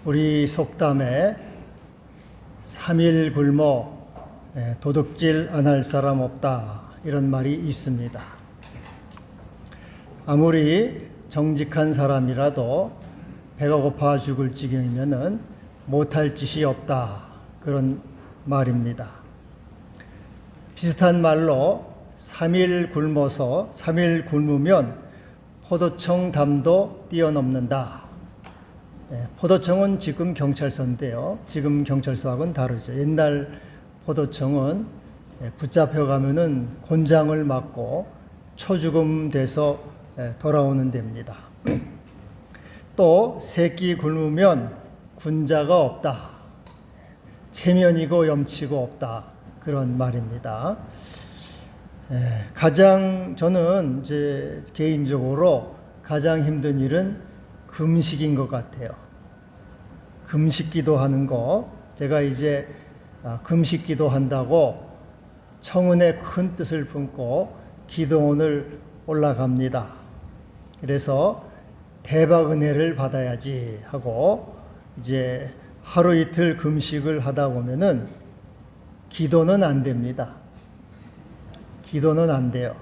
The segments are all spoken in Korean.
우리 속담에 3일 굶어 도둑질 안 할 사람 없다, 이런 말이 있습니다. 아무리 정직한 사람이라도 배가 고파 죽을 지경이면은 못할 짓이 없다, 그런 말입니다. 비슷한 말로 3일 굶으면 포도청 담도 뛰어넘는다. 포도청은 지금 경찰서인데요. 지금 경찰서하고는 다르죠. 옛날 포도청은 붙잡혀 가면은 곤장을 맞고 초죽음 돼서 돌아오는 데입니다. 또 새끼 굶으면 군자가 없다. 체면이고 염치고 없다. 그런 말입니다. 가장 저는 이제 개인적으로 가장 힘든 일은 금식인 것 같아요. 금식 기도하는 거. 제가 이제 금식 기도한다고 청은의 큰 뜻을 품고 기도원을 올라갑니다. 그래서 대박 은혜를 받아야지 하고 이제 하루 이틀 금식을 하다 보면은 기도는 안 됩니다. 기도는 안 돼요.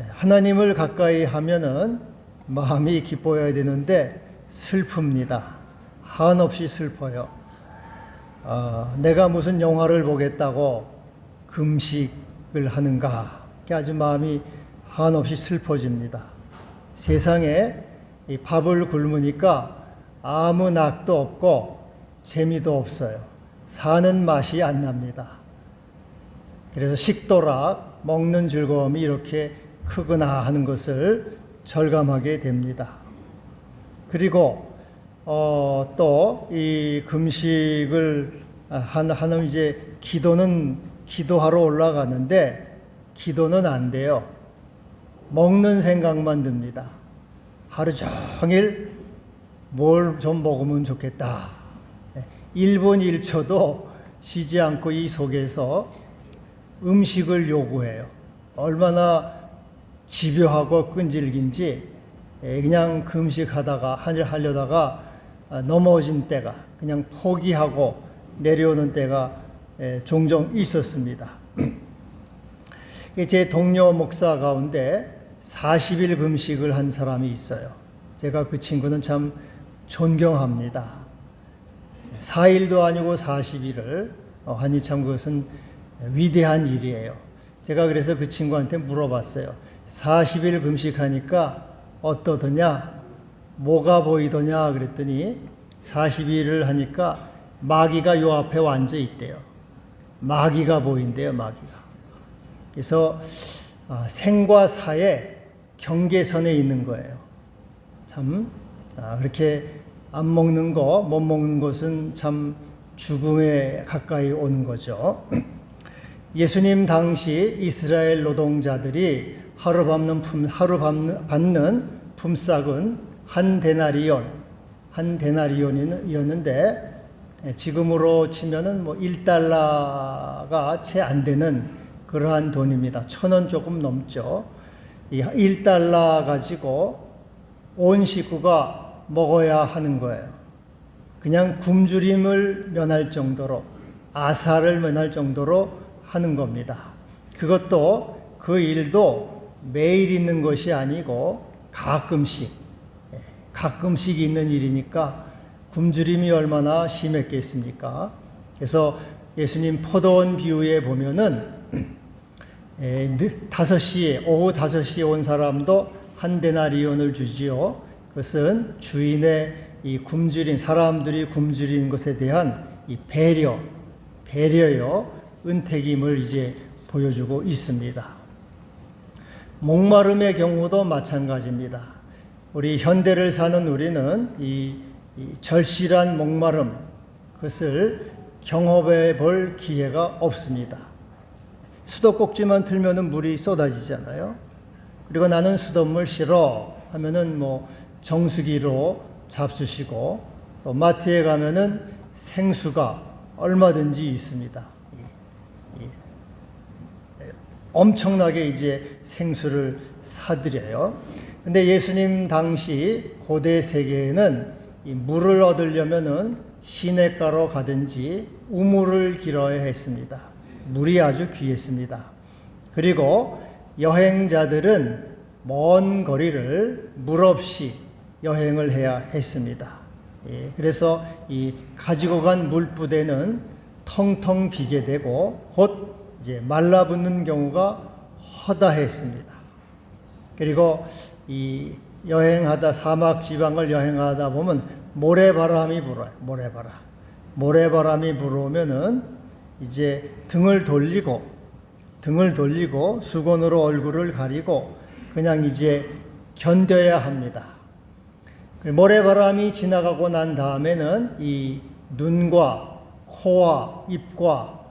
하나님을 가까이 하면은 마음이 기뻐야 되는데 슬픕니다. 한없이 슬퍼요. 내가 무슨 영화를 보겠다고 금식을 하는가? 아주 마음이 한없이 슬퍼집니다. 세상에 이 밥을 굶으니까 아무 낙도 없고 재미도 없어요. 사는 맛이 안 납니다. 그래서 식도락, 먹는 즐거움이 이렇게 크구나 하는 것을 절감하게 됩니다. 그리고 또 이 금식을 하는 이제 기도하러 올라가는데 기도는 안 돼요. 먹는 생각만 듭니다. 하루 종일 뭘 좀 먹으면 좋겠다. 1분 1초도 쉬지 않고 이 속에서 음식을 요구해요. 얼마나 집요하고 끈질긴지 그냥 금식하다가 하려다가 넘어진 때가, 그냥 포기하고 내려오는 때가 종종 있었습니다. 제 동료 목사 가운데 40일 금식을 한 사람이 있어요. 제가 그 친구는 참 존경합니다. 4일도 아니고 40일을 하니 참 그것은 위대한 일이에요. 제가 그래서 그 친구한테 물어봤어요. 40일 금식하니까 어떠더냐? 뭐가 보이더냐? 그랬더니 40일을 하니까 마귀가 요 앞에 앉아 있대요. 마귀가 보인대요, 마귀가. 그래서 생과 사의 경계선에 있는 거예요. 참 그렇게 안 먹는 거, 못 먹는 것은 참 죽음에 가까이 오는 거죠. 예수님 당시 이스라엘 노동자들이 하루 받는 품삯은 한 데나리온이었는데 지금으로 치면은 뭐 1달러가 채 안 되는 그러한 돈입니다. 1,000원 조금 넘죠. 이 1달러 가지고 온 식구가 먹어야 하는 거예요. 그냥 굶주림을 면할 정도로, 아사를 면할 정도로 하는 겁니다. 그것도 그 일도 매일 있는 것이 아니고 가끔씩 있는 일이니까 굶주림이 얼마나 심했겠습니까? 그래서 예수님 포도원 비유에 보면은 오후 5시에 온 사람도 한 데나리온을 주지요. 그것은 주인의 이 사람들이 굶주린 것에 대한 이 배려요, 은택임을 이제 보여주고 있습니다. 목마름의 경우도 마찬가지입니다. 우리 현대를 사는 우리는 이 절실한 목마름, 그것을 경험해 볼 기회가 없습니다. 수도꼭지만 틀면은 물이 쏟아지잖아요. 그리고 나는 수돗물 싫어 하면은 뭐 정수기로 잡수시고, 또 마트에 가면은 생수가 얼마든지 있습니다. 엄청나게 이제 생수를 사드려요. 근데 예수님 당시 고대 세계에는 이 물을 얻으려면은 시냇가로 가든지 우물을 길어야 했습니다. 물이 아주 귀했습니다. 그리고 여행자들은 먼 거리를 물 없이 여행을 해야 했습니다. 그래서 이 가지고 간 물부대는 텅텅 비게 되고 곧 이제 말라붙는 경우가 허다했습니다. 그리고 이 여행하다 사막 지방을 여행하다 보면 모래바람이 불어요. 모래바람이 불어오면은 이제 등을 돌리고 수건으로 얼굴을 가리고 그냥 이제 견뎌야 합니다. 모래바람이 지나가고 난 다음에는 이 눈과 코와 입과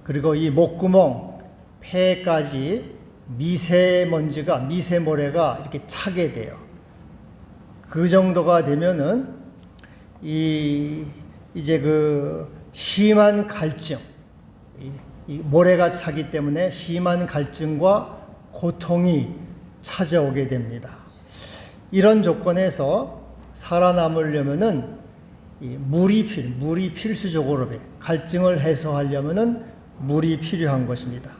그리고 이 목구멍, 폐까지 미세모래가 이렇게 차게 돼요. 그 정도가 되면은 이제 그 심한 갈증, 이 모래가 차기 때문에 심한 갈증과 고통이 찾아오게 됩니다. 이런 조건에서 살아남으려면은 물이 필수적으로 갈증을 해소하려면은 물이 필요한 것입니다.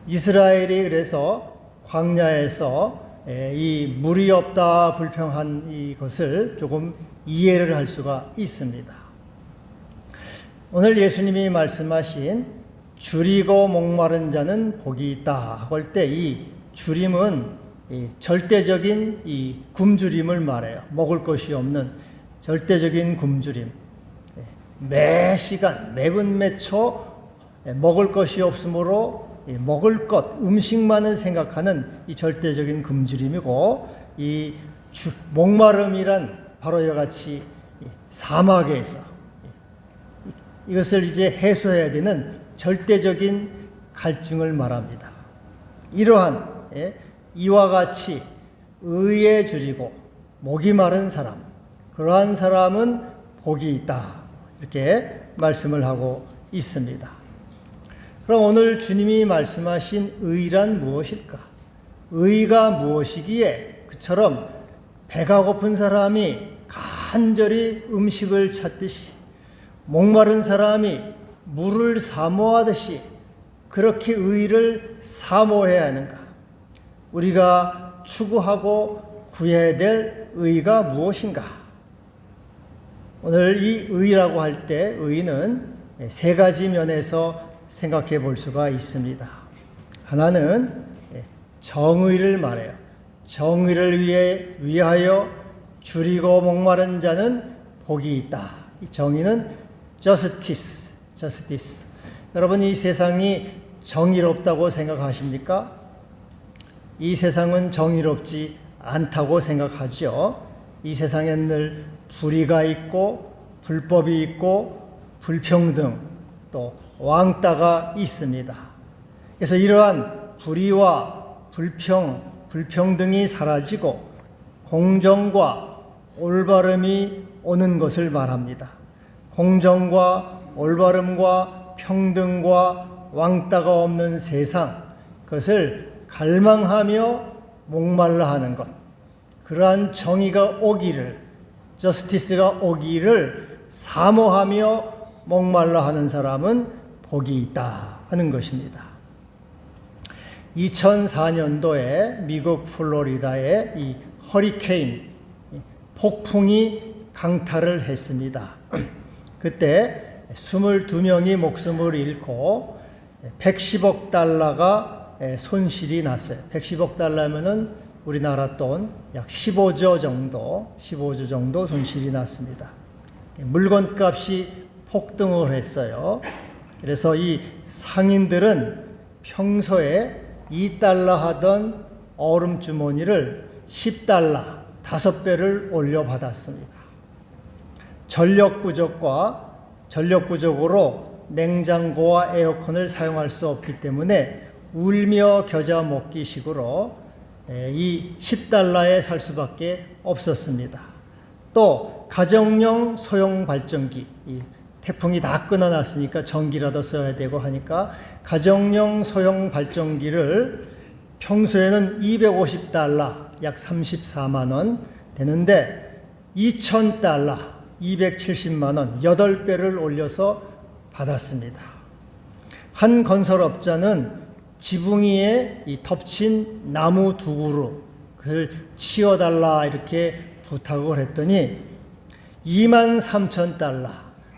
이스라엘이 그래서 광야에서 이 물이 없다 불평한 이것을 조금 이해를 할 수가 있습니다. 오늘 예수님이 말씀하신 줄이고 목마른 자는 복이 있다 할 때 이 줄임은 절대적인 이 굶주림을 말해요. 먹을 것이 없는 절대적인 굶주림. 매 시간, 매분 매초 먹을 것이 없으므로 먹을 것, 음식만을 생각하는 이 절대적인 굶주림이고, 이 목마름이란 바로 이와 같이 사막에서 이것을 이제 해소해야 되는 절대적인 갈증을 말합니다. 이러한 이와 같이 의에 줄이고 목이 마른 사람, 그러한 사람은 복이 있다, 이렇게 말씀을 하고 있습니다. 그럼 오늘 주님이 말씀하신 의란 무엇일까? 의가 무엇이기에 그처럼 배가 고픈 사람이 간절히 음식을 찾듯이, 목마른 사람이 물을 사모하듯이 그렇게 의를 사모해야 하는가? 우리가 추구하고 구해야 될 의가 무엇인가? 오늘 이 의라고 할 때 의는 세 가지 면에서 생각해 볼 수가 있습니다. 하나는 정의를 말해요. 정의를 위하여 줄이고 목마른 자는 복이 있다. 이 정의는 justice. 여러분, 이 세상이 정의롭다고 생각하십니까? 이 세상은 정의롭지 않다고 생각하죠. 이 세상엔 늘 불의가 있고 불법이 있고 불평등, 또 왕따가 있습니다. 그래서 이러한 불의와 불평등이 사라지고 공정과 올바름이 오는 것을 말합니다. 공정과 올바름과 평등과 왕따가 없는 세상, 그것을 갈망하며 목말라 하는 것, 그러한 정의가 오기를, 저스티스가 오기를 사모하며 목말라 하는 사람은 복이 있다 하는 것입니다. 2004년도에 미국 플로리다에 이 허리케인, 폭풍이 강타를 했습니다. 그때 22명이 목숨을 잃고 110억 달러가 손실이 났어요. 110억 달러면은 우리나라 돈 약 15조 정도 손실이 났습니다. 물건값이 폭등을 했어요. 그래서 이 상인들은 평소에 2달러 하던 얼음 주머니를 10달러, 5배를 올려받았습니다. 전력 부족으로 냉장고와 에어컨을 사용할 수 없기 때문에 울며 겨자 먹기식으로 이 10달러에 살 수밖에 없었습니다. 또 가정용 소형 발전기, 이 태풍이 다 끊어놨으니까 전기라도 써야 되고 하니까 가정용 소형 발전기를 평소에는 250달러, 약 34만 원 되는데 $2,000, 270만 원, 8배를 올려서 받았습니다. 한 건설업자는 지붕 위에 이 덮친 나무 두 그루 그걸 치워달라 이렇게 부탁을 했더니 $23,000,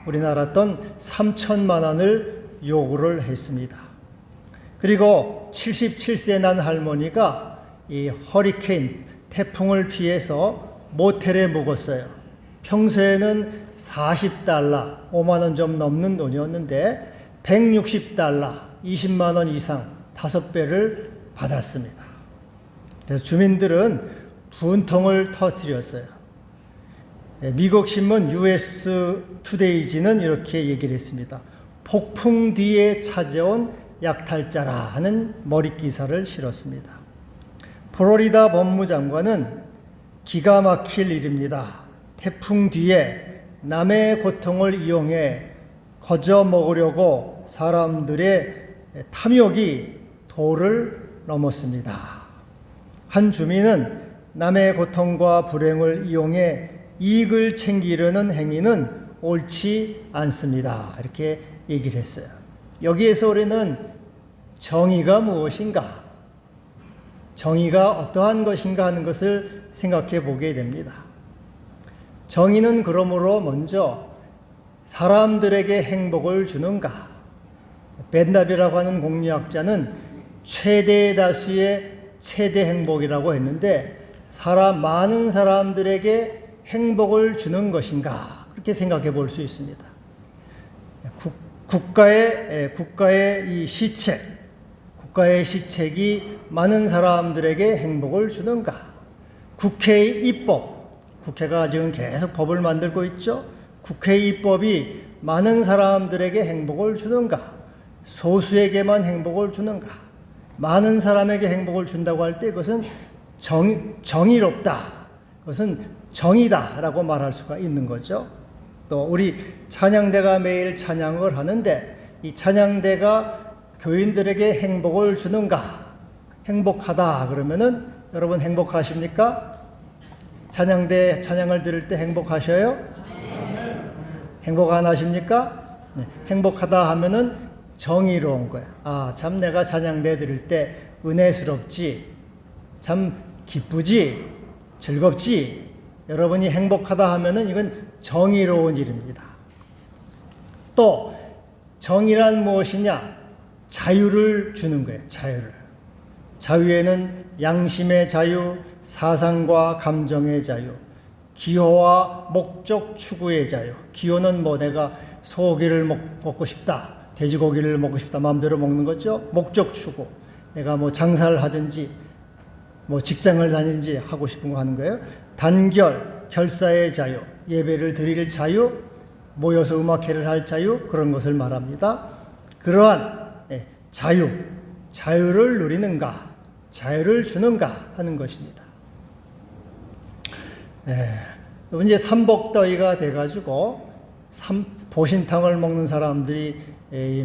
우리나라 돈 3천만 원을 요구를 했습니다. 그리고 77세 난 할머니가 이 허리케인 태풍을 피해서 모텔에 묵었어요. 평소에는 $40, 5만 원 좀 넘는 돈이었는데 $160, 20만 원 이상 5배를 받았습니다. 그래서 주민들은 분통을 터뜨렸어요. 미국 신문 US 투데이지는 이렇게 얘기를 했습니다. 폭풍 뒤에 찾아온 약탈자라 하는 머리 기사를 실었습니다. 플로리다 법무장관은 기가 막힐 일입니다. 태풍 뒤에 남의 고통을 이용해 거저 먹으려고 사람들의 탐욕이 도를 넘었습니다. 한 주민은 남의 고통과 불행을 이용해 이익을 챙기려는 행위는 옳지 않습니다. 이렇게 얘기를 했어요. 여기에서 우리는 정의가 무엇인가, 정의가 어떠한 것인가 하는 것을 생각해 보게 됩니다. 정의는 그러므로 먼저 사람들에게 행복을 주는가. 벤답이라고 하는 공리학자는 최대 다수의 최대 행복이라고 했는데 많은 사람들에게 행복을 주는 것인가, 그렇게 생각해 볼 수 있습니다. 국가의 이 시책, 국가의 시책이 많은 사람들에게 행복을 주는가? 국회의 입법, 국회가 지금 계속 법을 만들고 있죠? 국회의 입법이 많은 사람들에게 행복을 주는가? 소수에게만 행복을 주는가? 많은 사람에게 행복을 준다고 할 때 그것은 정의롭다, 그것은 정의다라고 말할 수가 있는 거죠. 또 우리 찬양대가 매일 찬양을 하는데 이 찬양대가 교인들에게 행복을 주는가? 행복하다 그러면은 여러분 행복하십니까? 찬양대 찬양을 들을 때 행복하셔요? 행복 안 하십니까? 네. 행복하다 하면은 정의로운 거야. 아, 참 내가 찬양대 들을 때 은혜스럽지, 참 기쁘지, 즐겁지. 여러분이 행복하다 하면은 이건 정의로운 일입니다. 또 정의란 무엇이냐? 자유를 주는 거예요. 자유를. 자유에는 양심의 자유, 사상과 감정의 자유, 기호와 목적 추구의 자유. 기호는 뭐 내가 소고기를 먹고 싶다, 돼지고기를 먹고 싶다, 마음대로 먹는 거죠. 목적 추구, 내가 뭐 장사를 하든지 뭐 직장을 다니든지 하고 싶은 거 하는 거예요. 단결, 결사의 자유, 예배를 드릴 자유, 모여서 음악회를 할 자유, 그런 것을 말합니다. 그러한 자유를 누리는가, 자유를 주는가 하는 것입니다. 이제 삼복더위가 돼가지고 보신탕을 먹는 사람들이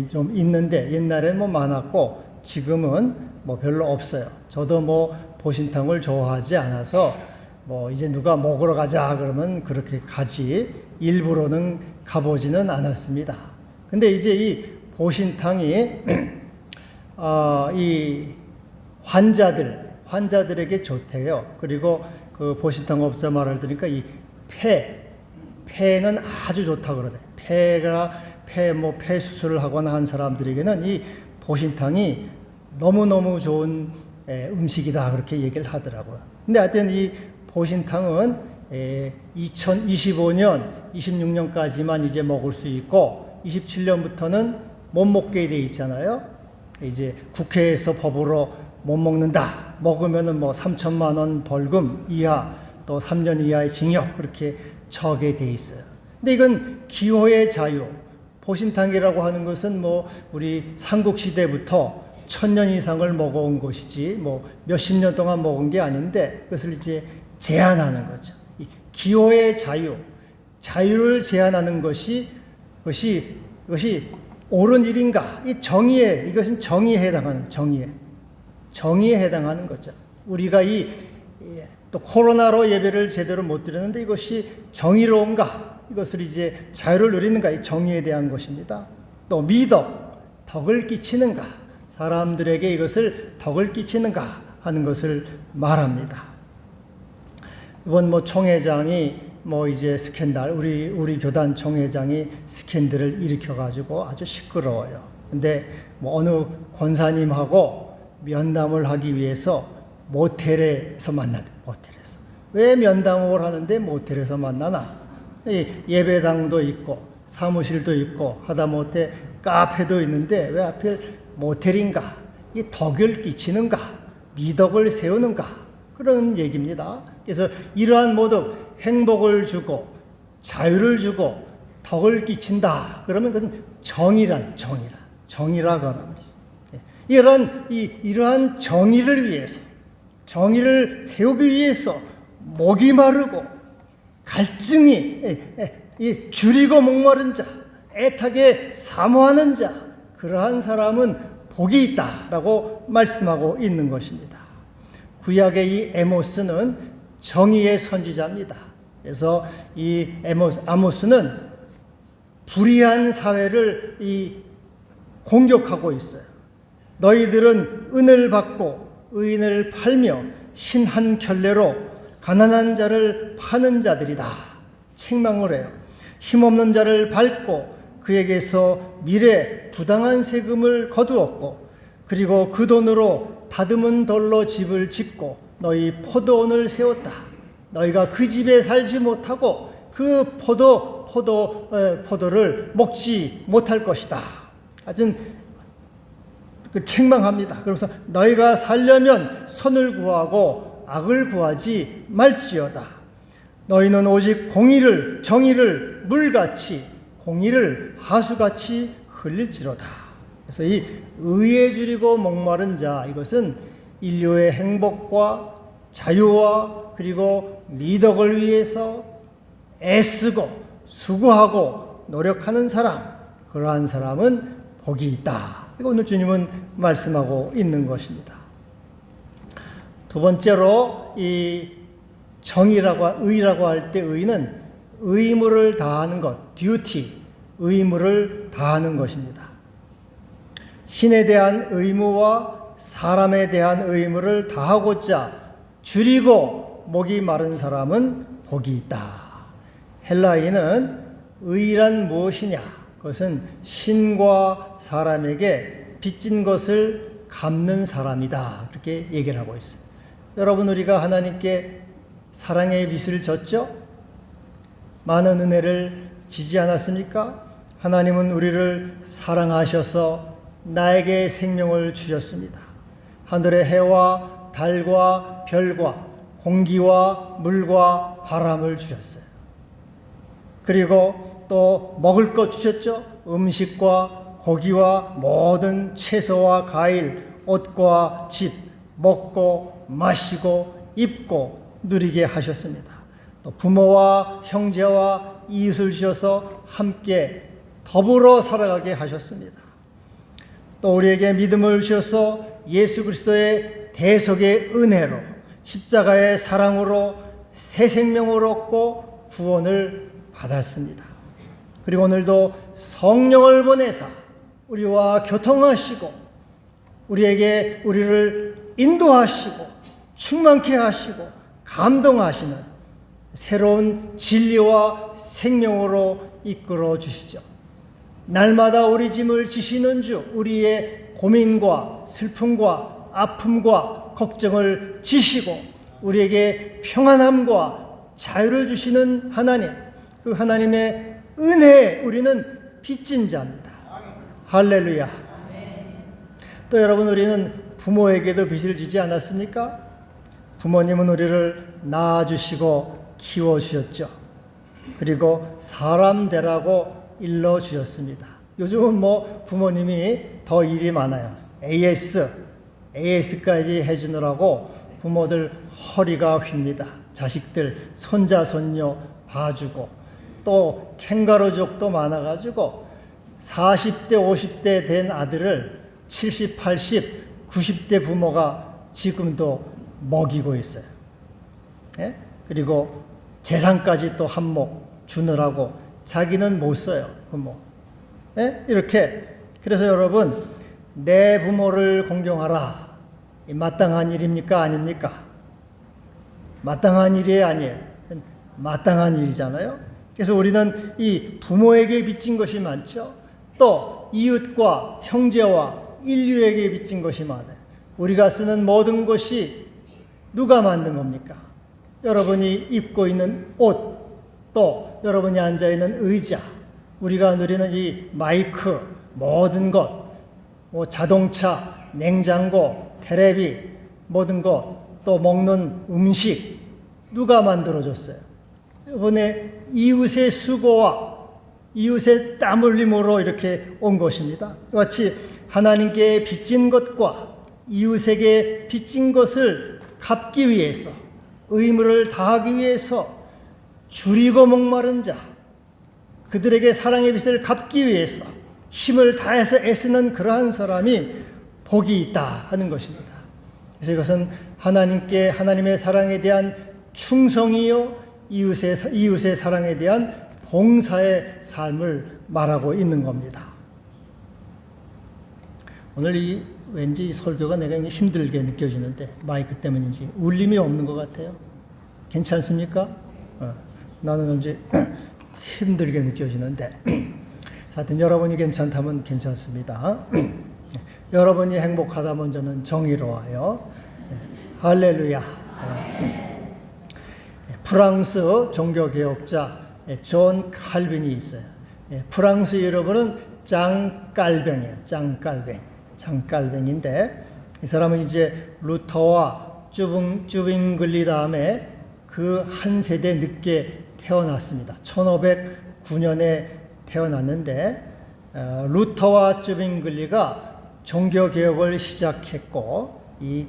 좀 있는데 옛날에는 뭐 많았고 지금은 뭐 별로 없어요. 저도 뭐 보신탕을 좋아하지 않아서 뭐 이제 누가 먹으러 가자 그러면 그렇게 가지 일부러는 가보지는 않았습니다. 근데 이제 이 보신탕이 이 환자들에게 좋대요. 그리고 그 보신탕 업자 말을 들으니까 이 폐는 아주 좋다 그러네. 폐 수술을 하거나 한 사람들에게는 이 보신탕이 너무너무 좋은 음식이다 그렇게 얘기를 하더라고요. 근데 하여튼 이 보신탕은 2025년, 26년까지만 이제 먹을 수 있고 27년부터는 못 먹게 돼 있잖아요. 이제 국회에서 법으로 못 먹는다. 먹으면은 뭐 3천만 원 벌금 이하 또 3년 이하의 징역 그렇게 처하게 돼 있어요. 근데 이건 기호의 자유. 보신탕이라고 하는 것은 뭐 우리 삼국시대부터 1000년 이상을 먹어온 것이지 뭐 몇십 년 동안 먹은 게 아닌데 그것을 이제 제한하는 거죠. 이 기호의 자유를 제한하는 것이 옳은 일인가? 이것은 정의에 해당하는 거죠. 우리가 이 또 코로나로 예배를 제대로 못 드렸는데 이것이 정의로운가? 이것을 이제 자유를 누리는가? 이 정의에 대한 것입니다. 또 미덕, 덕을 끼치는가? 사람들에게 이것을 덕을 끼치는가 하는 것을 말합니다. 이번 총회장이 이제 스캔들, 우리 교단 총회장이 스캔들을 일으켜가지고 아주 시끄러워요. 근데 어느 권사님하고 면담을 하기 위해서 모텔에서 만나대. 모텔에서. 왜 면담을 하는데 모텔에서 만나나? 예배당도 있고 사무실도 있고 하다못해 카페도 있는데 왜 하필 모텔인가? 이 덕을 끼치는가? 미덕을 세우는가? 그런 얘기입니다. 그래서 이러한 모두 행복을 주고 자유를 주고 덕을 끼친다. 그러면 그건 정의라고 합니다. 이러한 정의를 위해서, 정의를 세우기 위해서 목이 마르고 갈증이 줄이고 목마른 자, 애타게 사모하는 자, 그러한 사람은 복이 있다라고 말씀하고 있는 것입니다. 구약의 이 에모스는 정의의 선지자입니다. 그래서 이 아모스는 불의한 사회를 공격하고 있어요. 너희들은 은을 받고 의인을 팔며 신 한 켤레로 가난한 자를 파는 자들이다. 책망을 해요. 힘없는 자를 밟고 그에게서 미래 부당한 세금을 거두었고 그리고 그 돈으로 다듬은 돌로 집을 짓고 너희 포도원을 세웠다. 너희가 그 집에 살지 못하고 그 포도를 먹지 못할 것이다. 하여튼 책망합니다. 그러면서 너희가 살려면 선을 구하고 악을 구하지 말지어다. 너희는 오직 정의를 물같이 공의를 하수같이 흘릴지로다. 그래서 이 의에 줄이고 목마른 자, 이것은 인류의 행복과 자유와 그리고 미덕을 위해서 애쓰고 수고하고 노력하는 사람, 그러한 사람은 복이 있다. 이거 오늘 주님은 말씀하고 있는 것입니다. 두 번째로 이 의라고 할 때 의는 의무를 다하는 것, 듀티, 의무를 다하는 것입니다. 신에 대한 의무와 사람에 대한 의무를 다하고자 줄이고 목이 마른 사람은 복이 있다. 헬라인은 의란 무엇이냐? 그것은 신과 사람에게 빚진 것을 갚는 사람이다. 그렇게 얘기를 하고 있어요. 여러분, 우리가 하나님께 사랑의 빚을 졌죠? 많은 은혜를 지지 않았습니까? 하나님은 우리를 사랑하셔서 나에게 생명을 주셨습니다. 하늘의 해와 달과 별과 공기와 물과 바람을 주셨어요. 그리고 또 먹을 것 주셨죠? 음식과 고기와 모든 채소와 과일, 옷과 집, 먹고 마시고 입고 누리게 하셨습니다. 또 부모와 형제와 이웃을 주셔서 함께 더불어 살아가게 하셨습니다. 또 우리에게 믿음을 주셔서 예수 그리스도의 대속의 은혜로 십자가의 사랑으로 새 생명을 얻고 구원을 받았습니다. 그리고 오늘도 성령을 보내사 우리와 교통하시고 우리를 인도하시고 충만케 하시고 감동하시는 새로운 진리와 생명으로 이끌어 주시죠. 날마다 우리 짐을 지시는 주, 우리의 고민과 슬픔과 아픔과 걱정을 지시고 우리에게 평안함과 자유를 주시는 하나님, 그 하나님의 은혜에 우리는 빚진 자입니다. 할렐루야. 또 여러분, 우리는 부모에게도 빚을 지지 않았습니까? 부모님은 우리를 낳아주시고 키워주셨죠. 그리고 사람 되라고 일러주셨습니다. 요즘은 부모님이 더 일이 많아요. AS까지 해주느라고 부모들 허리가 휩니다. 자식들, 손자, 손녀 봐주고 또 캥거루족도 많아가지고 40대, 50대 된 아들을 70, 80, 90대 부모가 지금도 먹이고 있어요. 예? 그리고 재산까지 또 한몫 주느라고 자기는 못 써요. 부모. 예? 이렇게. 그래서 여러분, 내 부모를 공경하라. 마땅한 일입니까? 아닙니까? 마땅한 일이 아니에요. 마땅한 일이잖아요. 그래서 우리는 이 부모에게 빚진 것이 많죠. 또 이웃과 형제와 인류에게 빚진 것이 많아요. 우리가 쓰는 모든 것이 누가 만든 겁니까? 여러분이 입고 있는 옷, 또 여러분이 앉아있는 의자, 우리가 누리는 이 마이크, 모든 것, 뭐 자동차, 냉장고, 테레비, 모든 것, 또 먹는 음식, 누가 만들어줬어요? 이번에 이웃의 수고와 이웃의 땀 흘림으로 이렇게 온 것입니다. 마치 하나님께 빚진 것과 이웃에게 빚진 것을 갚기 위해서, 의무를 다하기 위해서 줄이고 목마른 자, 그들에게 사랑의 빚을 갚기 위해서 힘을 다해서 애쓰는 그러한 사람이 복이 있다 하는 것입니다. 그래서 이것은 하나님께, 하나님의 사랑에 대한 충성이요, 이웃의 사랑에 대한 봉사의 삶을 말하고 있는 겁니다. 오늘 왠지 이 설교가 내가 힘들게 느껴지는데, 마이크 때문인지 울림이 없는 것 같아요. 괜찮습니까? 나는 왠지 힘들게 느껴지는데, 하여튼 여러분이 괜찮다면 괜찮습니다. 여러분이 행복하다면 저는 정의로워요. 할렐루야. 프랑스 종교개혁자 존 칼빈이 있어요. 프랑스 여러분은 짱깔뱅이에요. 짱깔뱅인데, 이 사람은 이제 루터와 쭈빙글리 다음에 그 한 세대 늦게 태어났습니다. 1509년에 태어났는데, 루터와 쭈빙글리가 종교개혁을 시작했고, 이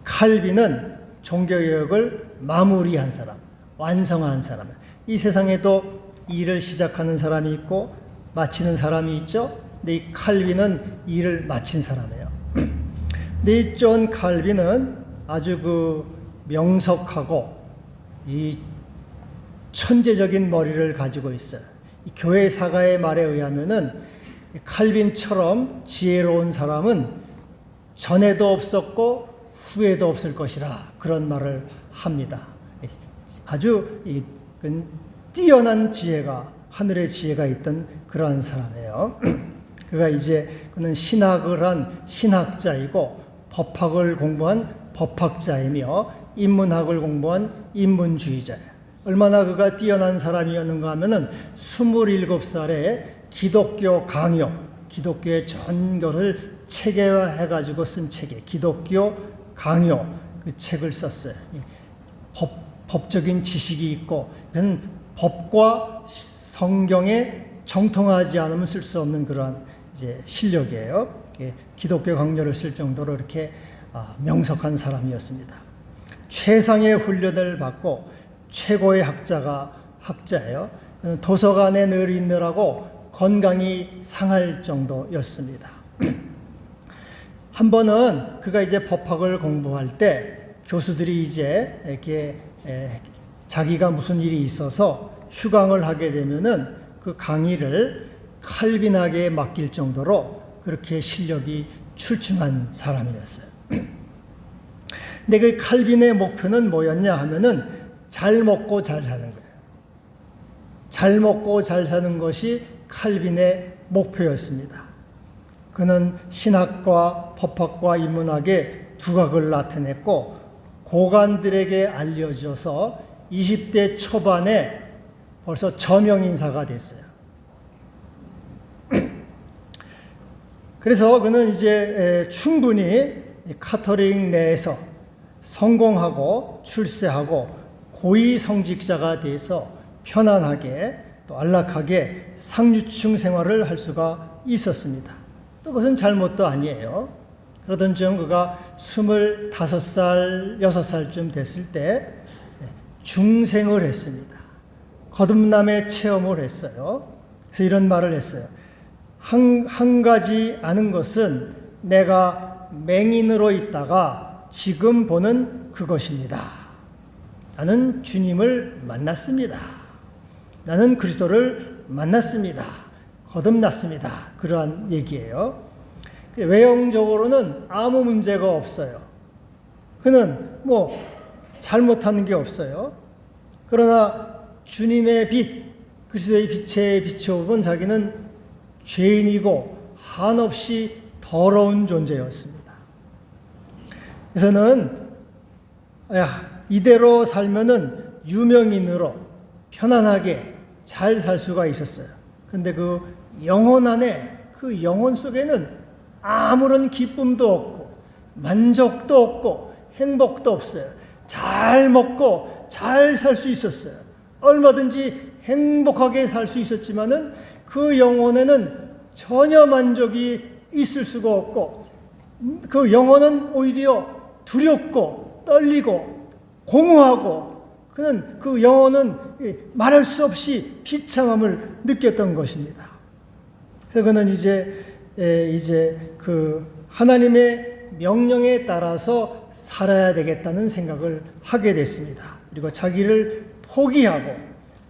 칼빈은 종교개혁을 마무리한 사람, 완성한 사람. 이 세상에도 일을 시작하는 사람이 있고 마치는 사람이 있죠. 근데 이 칼빈은 일을 마친 사람이에요. 근데 이 존 칼빈은 아주 명석하고 이 천재적인 머리를 가지고 있어요. 이 교회 사가의 말에 의하면은 칼빈처럼 지혜로운 사람은 전에도 없었고 후에도 없을 것이라, 그런 말을 합니다. 아주 뛰어난 지혜가, 하늘의 지혜가 있던 그러한 사람이에요. 그는 신학을 한 신학자이고 법학을 공부한 법학자이며 인문학을 공부한 인문주의자예요. 얼마나 그가 뛰어난 사람이었는가 하면은 27살에 기독교 강요, 기독교의 전교를 체계화해가지고 쓴 책이에요. 기독교 강요, 그 책을 썼어요. 법적인 지식이 있고, 그건 법과 성경에 정통하지 않으면 쓸 수 없는 그러한 이제 실력이에요. 기독교 강요를 쓸 정도로 이렇게 명석한 사람이었습니다. 최상의 훈련을 받고 최고의 학자예요. 도서관에 늘 있느라고 건강이 상할 정도였습니다. 한 번은 그가 이제 법학을 공부할 때 교수들이 이제 이렇게 자기가 무슨 일이 있어서 휴강을 하게 되면은 그 강의를 칼빈에게 맡길 정도로 그렇게 실력이 출중한 사람이었어요. 근데 그 칼빈의 목표는 뭐였냐 하면은 잘 먹고 잘 사는 거예요. 잘 먹고 잘 사는 것이 칼빈의 목표였습니다. 그는 신학과 법학과 인문학의 두각을 나타냈고 고관들에게 알려져서 20대 초반에 벌써 저명인사가 됐어요. 그래서 그는 이제 충분히 카톨릭 내에서 성공하고 출세하고 고위성직자가 돼서 편안하게 또 안락하게 상류층 생활을 할 수가 있었습니다. 또 그것은 잘못도 아니에요. 그러던 중 그가 25살, 6살쯤 됐을 때 중생을 했습니다. 거듭남의 체험을 했어요. 그래서 이런 말을 했어요. 한 가지 아는 것은 내가 맹인으로 있다가 지금 보는 그것입니다. 나는 주님을 만났습니다. 나는 그리스도를 만났습니다. 거듭났습니다. 그러한 얘기예요. 외형적으로는 아무 문제가 없어요. 그는 잘못하는 게 없어요. 그러나 주님의 빛, 그리스도의 빛에 비춰본 자기는 죄인이고 한없이 더러운 존재였습니다. 그래서는 이대로 살면은 유명인으로 편안하게 잘 살 수가 있었어요. 근데 그 영혼 안에, 그 영혼 속에는 아무런 기쁨도 없고 만족도 없고 행복도 없어요. 잘 먹고 잘 살 수 있었어요. 얼마든지 행복하게 살 수 있었지만은 그 영혼에는 전혀 만족이 있을 수가 없고, 그 영혼은 오히려 두렵고 떨리고 공허하고, 그는 그 영혼은 말할 수 없이 비참함을 느꼈던 것입니다. 그래서 그는 이제 그 하나님의 명령에 따라서 살아야 되겠다는 생각을 하게 됐습니다. 그리고 자기를 포기하고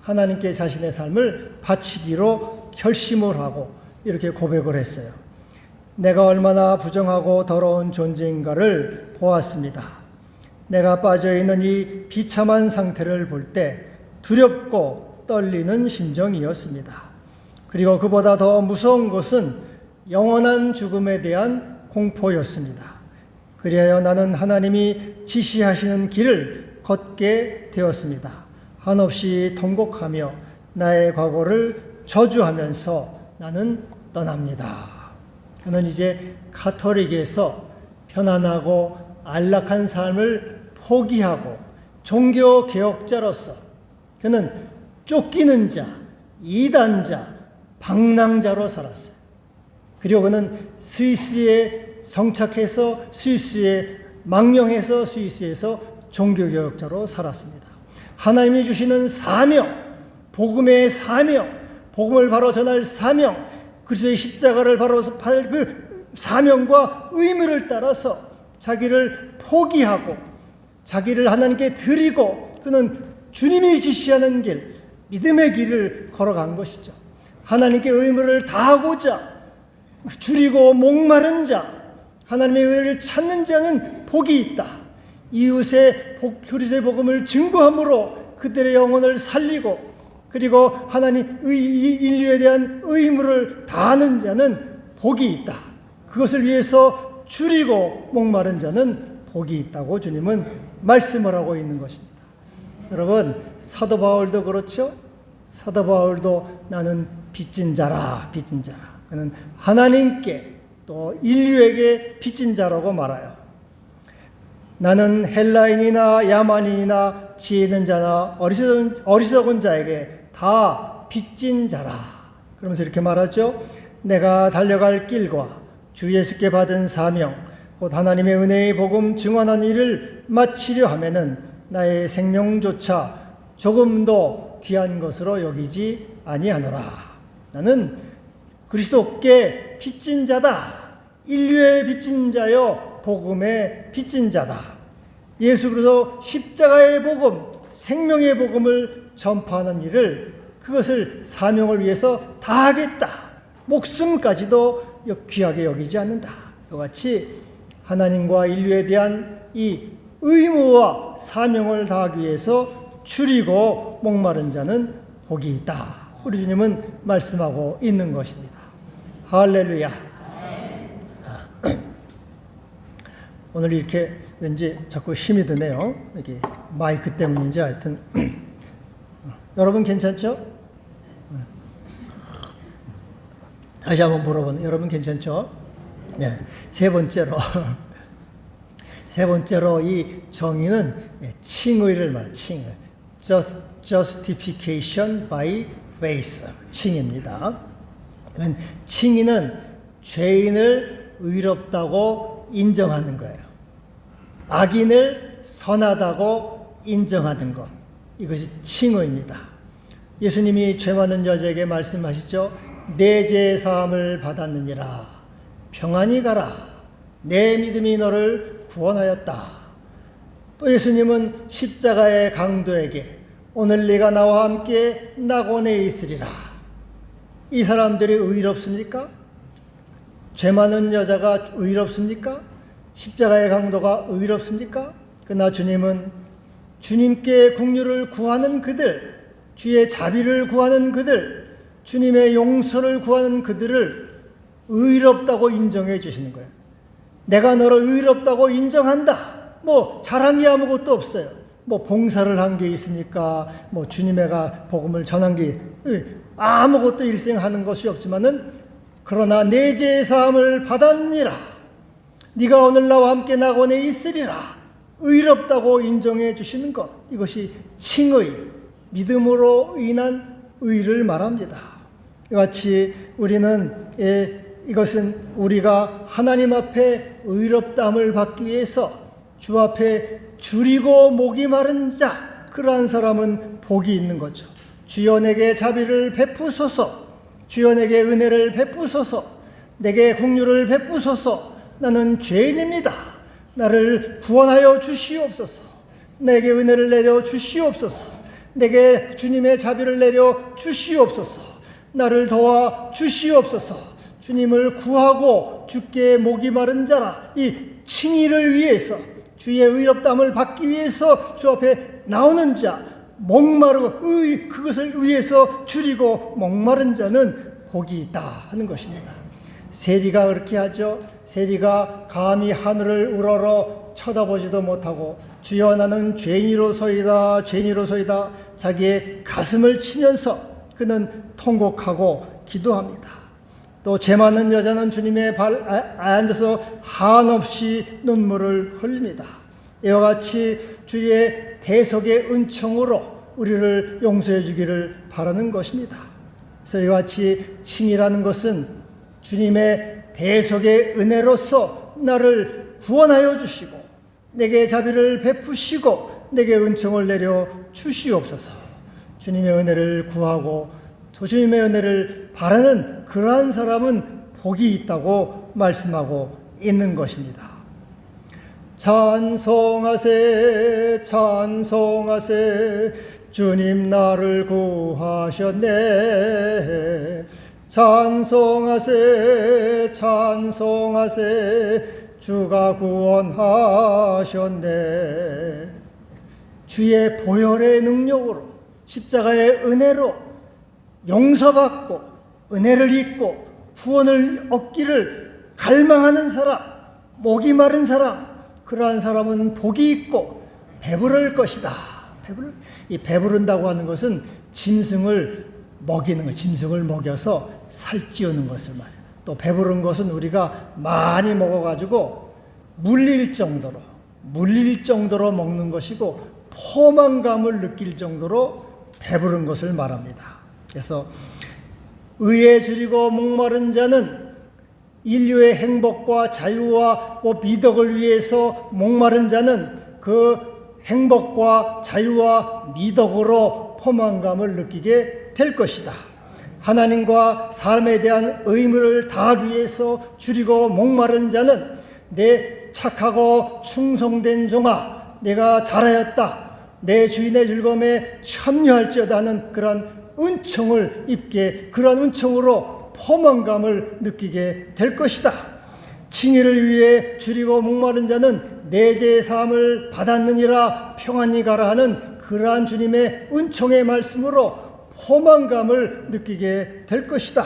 하나님께 자신의 삶을 바치기로 결심을 하고 이렇게 고백을 했어요. 내가 얼마나 부정하고 더러운 존재인가를 보았습니다. 내가 빠져있는 이 비참한 상태를 볼 때 두렵고 떨리는 심정이었습니다. 그리고 그보다 더 무서운 것은 영원한 죽음에 대한 공포였습니다. 그리하여 나는 하나님이 지시하시는 길을 걷게 되었습니다. 한없이 통곡하며 나의 과거를 저주하면서 나는 떠납니다. 그는 이제 가톨릭에서 편안하고 안락한 삶을 포기하고 종교 개혁자로서 그는 쫓기는 자, 이단자, 방랑자로 살았어요. 그리고 그는 스위스에 정착해서 망명해서 스위스에서 종교개혁자로 살았습니다. 하나님이 주시는 사명, 복음의 사명, 복음을 바로 전할 사명, 그리스도의 십자가를 바로 그 사명과 의무를 따라서 자기를 포기하고 자기를 하나님께 드리고 그는 주님이 지시하는 길, 믿음의 길을 걸어간 것이죠. 하나님께 의무를 다하고자 줄이고 목마른 자, 하나님의 의를 찾는 자는 복이 있다. 이웃의 그리스도의 복음을 증거함으로 그들의 영혼을 살리고 그리고 하나님 인류에 대한 의무를 다하는 자는 복이 있다. 그것을 위해서 줄이고 목마른 자는 복이 있다고 주님은 말씀을 하고 있는 것입니다. 여러분, 사도 바울도 그렇죠? 사도 바울도 나는 빚진 자라, 빚진 자라. 그는 하나님께 또 인류에게 빚진 자라고 말해요. 나는 헬라인이나 야만인이나 지혜 있는 자나 어리석은 자에게 다 빚진 자라. 그러면서 이렇게 말하죠. 내가 달려갈 길과 주 예수께 받은 사명, 곧 하나님의 은혜의 복음 증언한 일을 마치려 하면은 나의 생명조차 조금도 귀한 것으로 여기지 아니하노라. 나는 그리스도께 빚진 자다. 인류의 빚진 자여 복음의 빚진 자다. 예수 그리스도 십자가의 복음, 생명의 복음을 전파하는 일을 그것을 사명을 위해서 다하겠다. 목숨까지도 귀하게 여기지 않는다. 이와 같이 하나님과 인류에 대한 이 의무와 사명을 다하기 위해서 줄이고 목마른 자는 복이 있다. 우리 주님은 말씀하고 있는 것입니다. 할렐루야. 오늘 이렇게 왠지 자꾸 힘이 드네요. 여기 마이크 때문인지 하여튼 여러분 괜찮죠? 다시 한번 물어보는 여러분 괜찮죠? 네. 세 번째로 이 정의는 칭의를 말해요. 칭의. Justification by faith. 칭의입니다. 칭의는 죄인을 의롭다고 인정하는 거예요. 악인을 선하다고 인정하는 것. 이것이 칭의입니다. 예수님이 죄 많은 여자에게 말씀하시죠. 내 죄 사함을 받았느니라. 평안히 가라. 내 믿음이 너를 구원하였다. 또 예수님은 십자가의 강도에게 오늘 네가 나와 함께 낙원에 있으리라. 이 사람들이 의롭습니까? 죄 많은 여자가 의롭습니까? 십자가의 강도가 의롭습니까? 그러나 주님은 주님께 긍휼을 구하는 그들, 주의 자비를 구하는 그들, 주님의 용서를 구하는 그들을 의롭다고 인정해 주시는 거예요. 내가 너를 의롭다고 인정한다. 자랑이 아무것도 없어요. 봉사를 한 게 있습니까? 주님의가 복음을 전한 게 아무것도 일생하는 것이 없지만은 그러나 내 죄의 사함을 받았니라. 네가 오늘 나와 함께 낙원에 있으리라. 의롭다고 인정해 주시는 것, 이것이 칭의, 믿음으로 인한 의를 말합니다. 이같이 우리는 이것은 우리가 하나님 앞에 의롭다함을 받기 위해서 주 앞에 줄이고 목이 마른 자, 그러한 사람은 복이 있는 거죠. 주여 내게 자비를 베푸소서, 주여 내게 은혜를 베푸소서, 내게 긍휼을 베푸소서. 나는 죄인입니다. 나를 구원하여 주시옵소서. 내게 은혜를 내려 주시옵소서. 내게 주님의 자비를 내려 주시옵소서. 나를 도와 주시옵소서. 주님을 구하고 주께 목이 마른 자라, 이 칭의를 위해서, 주의 의롭다함을 받기 위해서 주 앞에 나오는 자, 목마르고 그것을 위해서 줄이고 목마른 자는 복이 있다 하는 것입니다. 세리가 그렇게 하죠. 세리가 감히 하늘을 우러러 쳐다보지도 못하고 주여 나는 죄인이로소이다, 죄인이로소이다, 자기의 가슴을 치면서 그는 통곡하고 기도합니다. 또 죄 많은 여자는 주님의 발 앉아서 한없이 눈물을 흘립니다. 이와 같이 주의 대속의 은총으로 우리를 용서해 주기를 바라는 것입니다. 그래서 이와 같이 칭이라는 것은 주님의 대속의 은혜로서 나를 구원하여 주시고 내게 자비를 베푸시고 내게 은총을 내려 주시옵소서. 주님의 은혜를 구하고 또 주님의 은혜를 바라는 그러한 사람은 복이 있다고 말씀하고 있는 것입니다. 찬송하세 찬송하세 주님 나를 구하셨네. 찬송하세 찬송하세 주가 구원하셨네. 주의 보혈의 능력으로 십자가의 은혜로 용서받고 은혜를 입고 구원을 얻기를 갈망하는 사람, 목이 마른 사람, 그러한 사람은 복이 있고 배부를 것이다. 이 배부른다고 하는 것은 짐승을 먹이는 것, 짐승을 먹여서 살찌우는 것을 말해요. 또 배부른 것은 우리가 많이 먹어가지고 물릴 정도로 먹는 것이고 포만감을 느낄 정도로 배부른 것을 말합니다. 그래서 의에 줄이고 목마른 자는 인류의 행복과 자유와 미덕을 위해서 목마른 자는 그 행복과 자유와 미덕으로 포만감을 느끼게 될 것이다. 하나님과 사람에 대한 의무를 다하기 위해서 줄이고 목마른 자는 내 착하고 충성된 종아, 내가 잘하였다, 내 주인의 즐거움에 참여할지어다 하는 그런 은총을 입게, 그런 은총으로 포만감을 느끼게 될 것이다. 칭의를 위해 줄이고 목마른 자는 내 죄의 사함을 받았느니라 평안히 가라 하는 그러한 주님의 은총의 말씀으로 포만감을 느끼게 될 것이다.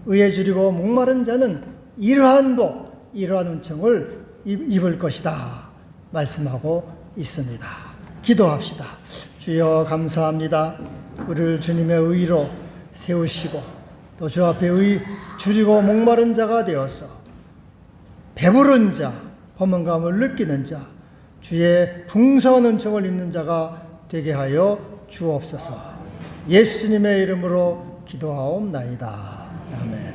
의에 줄이고 목마른 자는 이러한 복, 이러한 은총을 입을 것이다 말씀하고 있습니다. 기도합시다. 주여 감사합니다. 우리를 주님의 의로 세우시고 또 주 앞에 줄이고 목마른 자가 되어서 배부른 자, 포만감을 느끼는 자, 주의 풍성한 은총을 입는 자가 되게 하여 주옵소서. 예수님의 이름으로 기도하옵나이다. 아멘.